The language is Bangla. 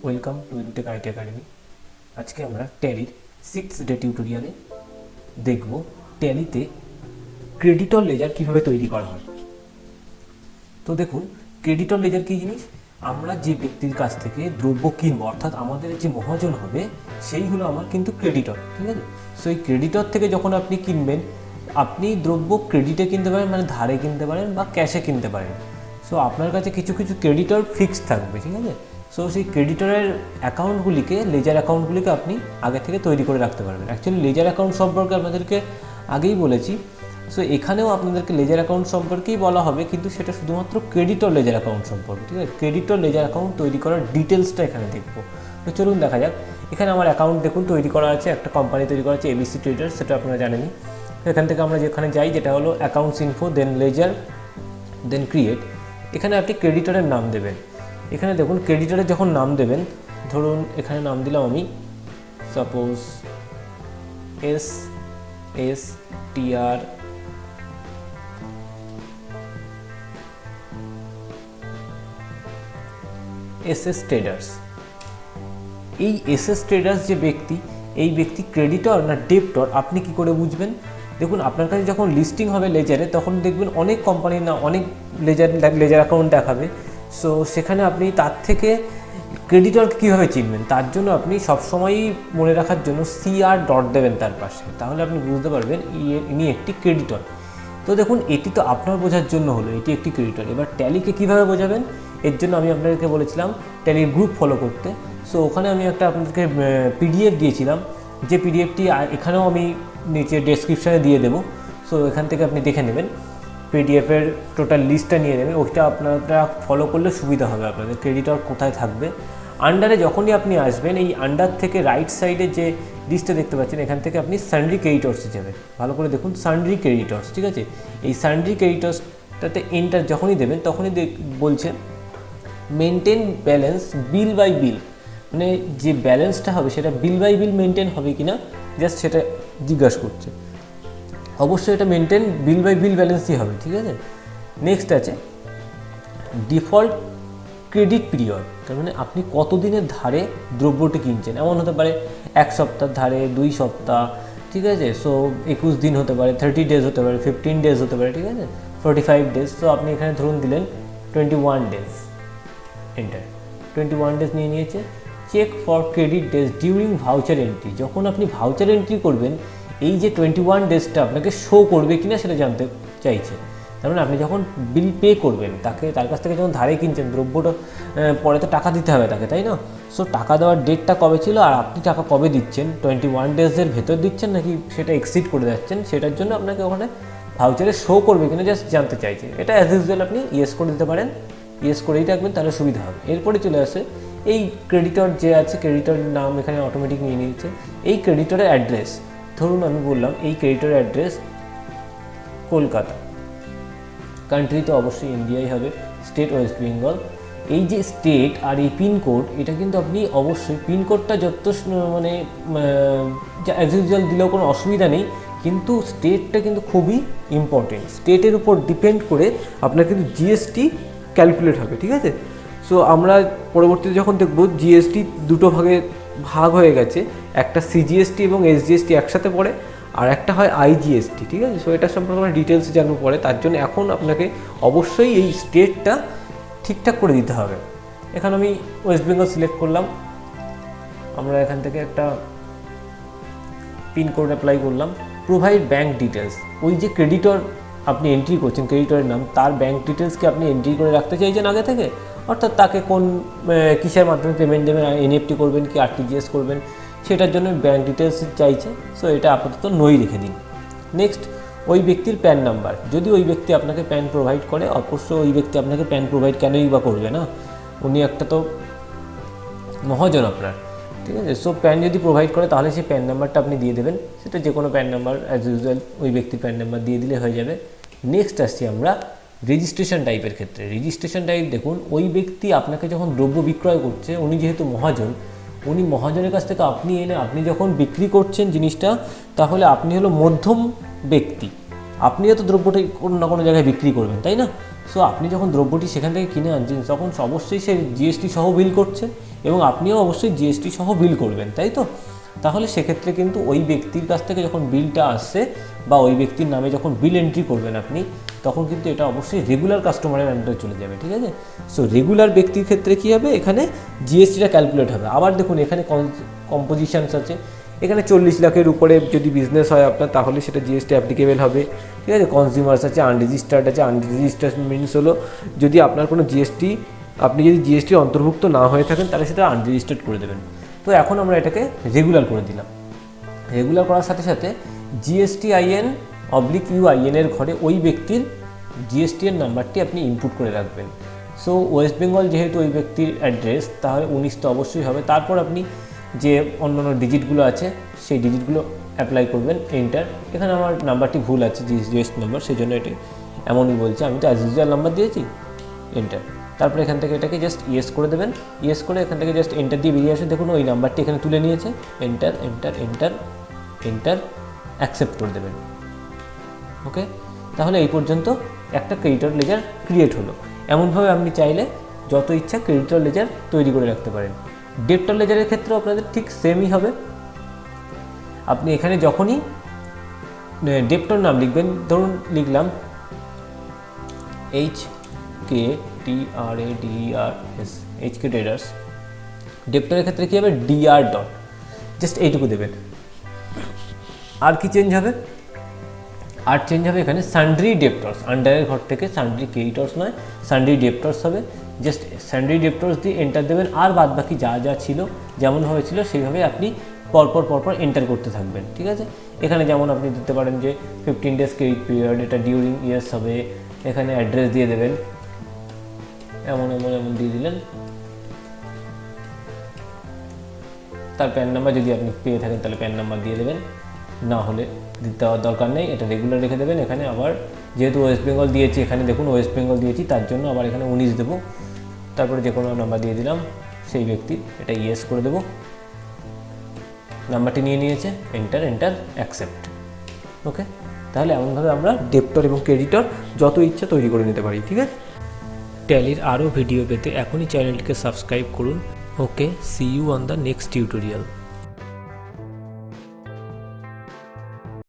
Welcome to Edutech IT academy. আজকে আমরা ট্যালির 6th ডে টিউটোরিয়ালে দেখব ট্যালিতে ক্রেডিটর লেজার কীভাবে তৈরি করা হয়। তো দেখুন, ক্রেডিটর লেজার কী জিনিস? আমরা যে ব্যক্তির কাছ থেকে দ্রব্য কিনবো, অর্থাৎ আমাদের যে মহাজন হবে সেই হলো আমার কিন্তু ক্রেডিটর, ঠিক আছে? সো এই ক্রেডিটর থেকে যখন আপনি কিনবেন, আপনি দ্রব্য ক্রেডিটে কিনতে পারেন, মানে ধারে কিনতে পারেন বা ক্যাশে কিনতে পারেন। সো আপনার কাছে কিছু কিছু ক্রেডিটর ফিক্সড থাকবে, ঠিক আছে? সো সেই ক্রেডিটরের অ্যাকাউন্টগুলিকে, লেজার অ্যাকাউন্টগুলিকে আপনি আগে থেকে তৈরি করে রাখতে পারবেন। অ্যাকচুয়ালি লেজার অ্যাকাউন্ট সম্পর্কে আপনাদেরকে আগেই বলেছি। সো এখানেও আপনাদেরকে লেজার অ্যাকাউন্ট সম্পর্কেই বলা হবে, কিন্তু সেটা শুধুমাত্র ক্রেডিটর লেজার অ্যাকাউন্ট সম্পর্কে, ঠিক আছে? ক্রেডিটর লেজার অ্যাকাউন্ট তৈরি করার ডিটেলসটা এখানে দেখবো। তো চলুন দেখা যাক। এখানে আমার অ্যাকাউন্ট দেখুন তৈরি করা আছে, একটা কোম্পানি তৈরি করা আছে এবিসি ট্রেডার্স, সেটা আপনারা জানেনই। এখান থেকে আমরা যেখানে যাই, যেটা হলো অ্যাকাউন্টস ইনফো, দেন লেজার, দেন ক্রিয়েট। এখানে আপনি ক্রেডিটরের নাম দেবেন। এখানে দেখুন, ক্রেডিটরের যখন নাম দেবেন, ধরুন এখানে নাম দিলাম আমি সাপোজ SSTR ট্রেডার্স। এই SS ট্রেডার্স যে ব্যক্তি, এই ব্যক্তি ক্রেডিটর না ডেবিটর আপনি কি করে বুঝবেন? দেখুন, আপনার কাছে যখন লিস্টিং হবে লেজারে, তখন দেখবেন অনেক কোম্পানির না অনেক লেজার অ্যাকাউন্ট দেখাবে। সো সেখানে আপনি তার থেকে ক্রেডিটরকে কীভাবে চিনবেন, তার জন্য আপনি সবসময়ই মনে রাখার জন্য CR ডট দেবেন তার পাশে, তাহলে আপনি বুঝতে পারবেন ইনি একটি ক্রেডিটর। তো দেখুন, এটি তো আপনার বোঝার জন্য হলো এটি একটি ক্রেডিটর। এবার ট্যালিকে কীভাবে বোঝাবেন, এর জন্য আমি আপনাদেরকে বলেছিলাম ট্যালির গ্রুপ ফলো করতে। সো ওখানে আমি একটা আপনাদেরকে PDF দিয়েছিলাম, যে PDFটি এখানেও আমি নিচে ডেসক্রিপশানে দিয়ে দেবো। সো এখান থেকে আপনি দেখে নেবেন, PDFের টোটাল লিস্টটা নিয়ে নেবেন। ওইটা আপনারা ফলো করলে সুবিধা হবে আপনাদের, ক্রেডিটর কোথায় থাকবে। আন্ডারে যখনই আপনি আসবেন, এই আন্ডার থেকে রাইট সাইডে যে লিস্টটা দেখতে পাচ্ছেন, এখান থেকে আপনি সানড্রি ক্রেডিটর্সে যাবেন। ভালো করে দেখুন, সানড্রি ক্রেডিটর্স, ঠিক আছে? এই সানড্রি ক্রেডিটর্সটাতে এন্টার যখনই দেবেন, তখনই বলছে মেনটেন ব্যালেন্স বিল বাই বিল, মানে যে ব্যালেন্সটা হবে সেটা বিল বাই বিল মেনটেন হবে কি না, জাস্ট সেটা জিজ্ঞাসা করছে। অবশ্যই এটা মেনটেন বিল বাই বিল ব্যালেন্সই হবে, ঠিক আছে? নেক্সট আছে ডিফল্ট ক্রেডিট পিরিয়ড, তার মানে আপনি কতদিনের ধারে দ্রব্যটি কিনছেন। এমন হতে পারে 1 সপ্তাহ ধারে, 2 সপ্তাহ, ঠিক আছে? সো 21 দিন হতে পারে, 30 ডেজ হতে পারে, 15 ডেজ হতে পারে, ঠিক আছে? 45 ডেজ। তো আপনি এখানে ধরুন দিলেন 21 ডেজ, এন্টার। 21 ডেজ নিয়ে নিয়েছে। Check for credit days during voucher entry, যখন আপনি ভাউচার এন্ট্রি করবেন, এই যে 21 ডেজটা আপনাকে শো করবে কিনা সেটা জানতে চাইছে। তার মানে আপনি যখন বিল পে করবেন, তার কাছ থেকে যখন ধারে কিনছেন দ্রব্যটা, পরে তো টাকা দিতে হবে তাকে, তাই না? সো টাকা দেওয়ার ডেটটা কবে ছিল আর আপনি টাকা কবে দিচ্ছেন, 21 ডেজের ভেতর দিচ্ছেন নাকি সেটা এক্সিড করে যাচ্ছেন, সেটার জন্য আপনাকে ওখানে ভাউচারে শো করবে কিনা জাস্ট জানতে চাইছে। এটা অ্যাজ ইউজুয়াল আপনি ইয়েস করে দিতে পারেন, ইয়েস করেই রাখবেন, তাহলে সুবিধা হবে। এরপরে চলে আসে এই ক্রেডিটর যে আছে, ক্রেডিটরের নাম এখানে অটোমেটিক নিয়ে নিয়েছে। এই ক্রেডিটরের অ্যাড্রেস, ধরুন আমি বললাম এই ক্রেডিটরের অ্যাড্রেস কলকাতা, কান্ট্রি তো অবশ্যই ইন্ডিয়াই হবে, স্টেট ওয়েস্ট বেঙ্গল। এই যে স্টেট আর এই পিনকোড, এটা কিন্তু আপনি অবশ্যই পিনকোডটা যত মানে অ্যাজ ইউজুয়াল দিলেও কোনো অসুবিধা নেই, কিন্তু স্টেটটা কিন্তু খুবই ইম্পর্টেন্ট। স্টেটের উপর ডিপেন্ড করে আপনার কিন্তু GST ক্যালকুলেট হবে, ঠিক আছে? সো আমরা পরবর্তীতে যখন দেখব GST দুটো ভাগ হয়ে গেছে, একটা CGST এবং SGST একসাথে পড়ে, আর একটা হয় IGST, ঠিক আছে? সো এটা সম্পর্কে আমরা ডিটেলসে জানবো পরে। তার জন্য এখন আপনাকে অবশ্যই এই স্টেটটা ঠিকঠাক করে দিতে হবে। এখানে আমি ওয়েস্ট বেঙ্গল সিলেক্ট করলাম। আমরা এখান থেকে একটা পিনকোড অ্যাপ্লাই করলাম। প্রোভাইড ব্যাঙ্ক ডিটেলস, ওই যে ক্রেডিটর আপনি এন্ট্রি করছেন, ক্রেডিটরের নাম, তার ব্যাঙ্ক ডিটেলসকে আপনি এন্ট্রি করে রাখতে চাইছেন আগে থেকে, অর্থাৎ তাকে কোন কিসের মাধ্যমে পেমেন্ট দেবেন, NEFT করবেন কি RTGS করবেন, সেটার জন্য ব্যাঙ্ক ডিটেলস চাইছে। সো এটা আপাতত নই রেখে দিন। নেক্সট, ওই ব্যক্তির প্যান নাম্বার, যদি ওই ব্যক্তি আপনাকে প্যান প্রোভাইড করে, অবশ্যই ওই ব্যক্তি আপনাকে প্যান প্রোভাইড কেনই বা করবে না, উনি একটা তো মহাজন আপনার, ঠিক আছে? সো প্যান যদি প্রোভাইড করে, তাহলে সেই প্যান নাম্বারটা আপনি দিয়ে দেবেন, সেটা যে কোনো প্যান নাম্বার, অ্যাজ ইউজুয়াল ওই ব্যক্তির প্যান নাম্বার দিয়ে দিলে হয়ে যাবে। নেক্সট আসছি আমরা রেজিস্ট্রেশন টাইপের ক্ষেত্রে। রেজিস্ট্রেশন টাইপ দেখুন, ওই ব্যক্তি আপনাকে যখন দ্রব্য বিক্রয় করছে, উনি যেহেতু মহাজন, উনি মহাজনের কাছ থেকে আপনি যখন বিক্রি করছেন জিনিসটা, তাহলে আপনি হলো মধ্যম ব্যক্তি, আপনিও তো দ্রব্যটি কোনো না কোনো জায়গায় বিক্রি করবেন, তাই না? সো আপনি যখন দ্রব্যটি সেখান থেকে কিনে আনছেন তখন অবশ্যই সে জিএসটি সহ বিল করছে এবং আপনিও অবশ্যই জিএসটি সহ বিল করবেন, তাই তো? তাহলে সেক্ষেত্রে কিন্তু ওই ব্যক্তির কাছ থেকে যখন বিলটা আসছে বা ওই ব্যক্তির নামে যখন বিল এন্ট্রি করবেন আপনি, তখন কিন্তু এটা অবশ্যই রেগুলার কাস্টমারের আন্ডারে চলে যাবে, ঠিক আছে? সো রেগুলার ব্যক্তির ক্ষেত্রে কী হবে, এখানে জিএসটিটা ক্যালকুলেট হবে। আবার দেখুন এখানে কম্পোজিশনস আছে, এখানে 40 লাখের উপরে যদি বিজনেস হয় আপনার তাহলে সেটা জিএসটি অ্যাপ্লিকেবল হবে, ঠিক আছে? কনজিউমার্স আছে, আনরেজিস্টার্ড আছে। আনরেজিস্টার্ড মিনস হলো যদি আপনার কোনো জিএসটি, আপনি যদি জিএসটি অন্তর্ভুক্ত না হয়ে থাকেন তাহলে সেটা আনরেজিস্টার্ড করে দেবেন। তো এখন আমরা এটাকে রেগুলার করে দিলাম। রেগুলার করার সাথে সাথে GSTIN/UIN এর ঘরে ওই ব্যক্তির জিএসটি এর নাম্বারটি আপনি ইনপুট করে রাখবেন। সো ওয়েস্ট বেঙ্গল যেহেতু ওই ব্যক্তির অ্যাড্রেস, তাহলে 19 তো অবশ্যই হবে। তারপর আপনি যে অন্যান্য ডিজিটগুলো আছে সেই ডিজিটগুলো অ্যাপ্লাই করবেন, এন্টার। এখানে আমার নাম্বারটি ভুল আছে, জিএসটি নাম্বার, সেই জন্য এটি এমনই বলছে। আমি তো অ্যাজ ইউজুয়াল নাম্বার দিয়েছি, এন্টার। তারপরে এখান থেকে এটাকে জাস্ট ইয়েস করে দেবেন। ইয়েস করে এখান থেকে জাস্ট এন্টার দিয়ে বেরিয়ে আসে। দেখুন ওই নাম্বারটি এখানে তুলে নিয়েছে, enter enter enter enter, accept করে দেবেন। ওকে, তাহলে এই পর্যন্ত একটা ক্রেডিটর লেজার ক্রিয়েট হলো। এমনভাবে আপনি চাইলে যত ইচ্ছা ক্রেডিটর লেজার তৈরি করে রাখতে পারেন। ডেবিটর লেজারের ক্ষেত্রেও আপনাদের ঠিক সেমই হবে। আপনি এখানে যখনই ডেবিটর নাম লিখবেন, ধরুন লিখলাম HKTRADERS, HK ট্রেডার্স। ডেবিটরের ক্ষেত্রে কী হবে, DR ডট, জাস্ট এইটুকু দেবেন। আর কি চেঞ্জ হবে, আর চেঞ্জ হবে এখানে সান্ড্রি ডেবিটর্স। আন্ডারের ঘর থেকে সান্ড্রি ক্রেডিটর্স নয়, সান্ড্রি ডেবিটর্স হবে। জাস্ট সান্ড্রি ডেবিটর্স দিয়ে এন্টার দেবেন। আর বাদ বাকি যা যা ছিল যেমনভাবে ছিল সেইভাবে আপনি পরপর এন্টার করতে থাকবেন, ঠিক আছে? এখানে যেমন আপনি দিতে পারেন যে 15 ডেজ ক্রেডিট পিরিয়ড, এটা ডিউরিং ইয়ার্স হবে। এখানে অ্যাড্রেস দিয়ে দেবেন, এমন দিয়ে দিলেন। তার প্যান নাম্বার যদি আপনি পেয়ে থাকেন তাহলে প্যান নাম্বার দিয়ে দেবেন, না হলে দিতে দেওয়ার দরকার নেই। এটা রেগুলার রেখে দেবেন। এখানে আবার যেহেতু ওয়েস্ট বেঙ্গল দিয়েছি, এখানে দেখুন ওয়েস্ট বেঙ্গল দিয়েছি, তার জন্য আবার এখানে 19 দেবো। তারপরে যে কোনো নাম্বার দিয়ে দিলাম সেই ব্যক্তির, এটা ইয়েস করে দেবো। নাম্বারটি নিয়ে নিয়েছে, এন্টার এন্টার, অ্যাকসেপ্ট। ওকে, তাহলে এমনভাবে আমরা ডেবিটর এবং ক্রেডিটর যত ইচ্ছা তৈরি করে নিতে পারি, ঠিক আছে? ট্যালির আরও ভিডিও পেতে এখনই চ্যানেলটিকে সাবস্ক্রাইব করুন। Okay, see you on the next tutorial.